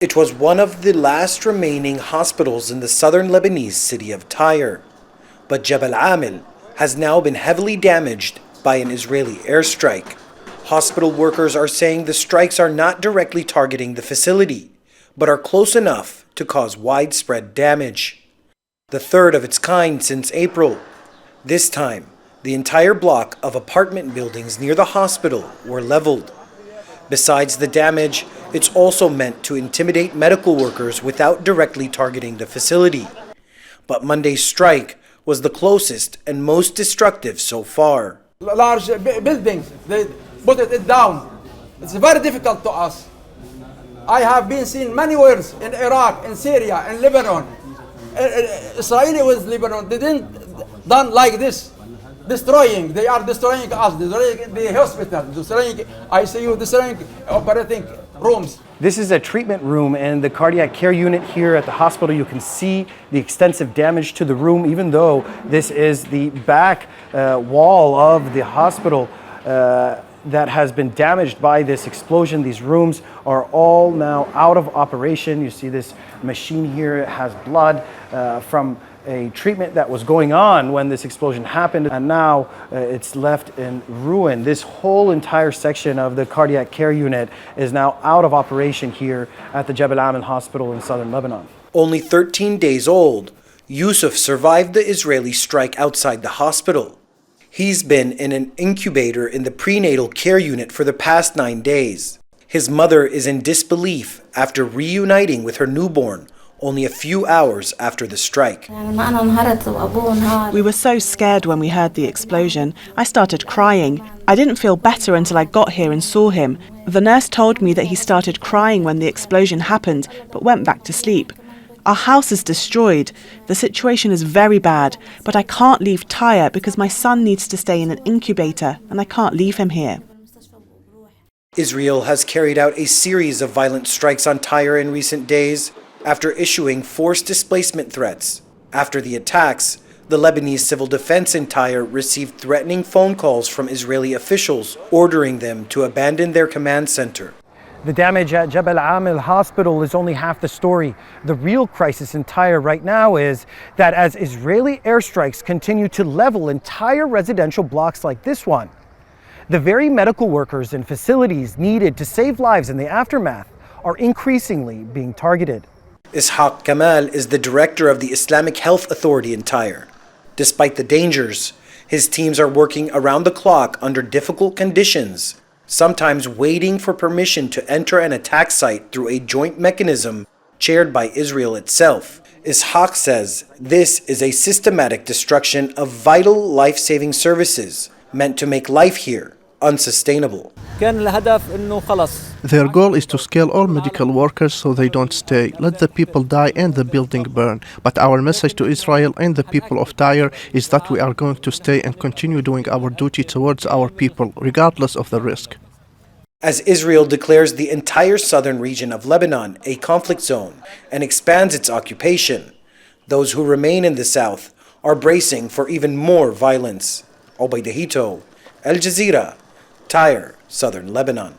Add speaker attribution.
Speaker 1: It was one of the last remaining hospitals in the southern Lebanese city of Tyre. But Jabal Amel has now been heavily damaged by an Israeli airstrike. Hospital workers are saying the strikes are not directly targeting the facility, but are close enough to cause widespread damage. The third of its kind since April. This time, the entire block of apartment buildings near the hospital were leveled. Besides the damage, it's also meant to intimidate medical workers without directly targeting the facility. But Monday's strike was the closest and most destructive so far.
Speaker 2: Large buildings, they put it down. It's very difficult to us. I have been seen many wars in Iraq, in Syria, in Lebanon. Israeli with Lebanon, they didn't done like this. Destroying, they are destroying us, destroying the hospital, destroying ICU, destroying operating rooms.
Speaker 1: This is a treatment room and the cardiac care unit here at the hospital. You can see the extensive damage to the room, even though this is the back wall of the hospital that has been damaged by this explosion. These rooms are all now out of operation. You see this machine here, it has blood from a treatment that was going on when this explosion happened, and now it's left in ruin. This whole entire section of the cardiac care unit is now out of operation here at the Jabal Amel hospital in southern Lebanon. Only 13 days old, Yusuf survived the Israeli strike outside the hospital. He's been in an incubator in the prenatal care unit for the past 9 days. His mother is in disbelief after reuniting with her newborn only a few hours after the strike.
Speaker 3: We were so scared when we heard the explosion. I started crying. I didn't feel better until I got here and saw him. The nurse told me that he started crying when the explosion happened, but went back to sleep. Our house is destroyed. The situation is very bad, but I can't leave Tyre because my son needs to stay in an incubator and I can't leave him here.
Speaker 1: Israel has carried out a series of violent strikes on Tyre in recent days after issuing forced displacement threats. After the attacks, the Lebanese civil defense in Tyre received threatening phone calls from Israeli officials ordering them to abandon their command center. The damage at Jabal Amel hospital is only half the story. The real crisis in Tyre right now is that as Israeli airstrikes continue to level entire residential blocks like this one, the very medical workers and facilities needed to save lives in the aftermath are increasingly being targeted. Ishaq Kamal is the director of the Islamic Health Authority in Tyre. Despite the dangers, his teams are working around the clock under difficult conditions, sometimes waiting for permission to enter an attack site through a joint mechanism chaired by Israel itself. Ishaq says this is a systematic destruction of vital life-saving services meant to make life here unsustainable.
Speaker 4: Their goal is to scale all medical workers so they don't stay. Let the people die and the building burn. But our message to Israel and the people of Tyre is that we are going to stay and continue doing our duty towards our people, regardless of the risk.
Speaker 1: As Israel declares the entire southern region of Lebanon a conflict zone and expands its occupation, those who remain in the south are bracing for even more violence. Obaida, Hitto, Jazeera, Tyre, southern Lebanon.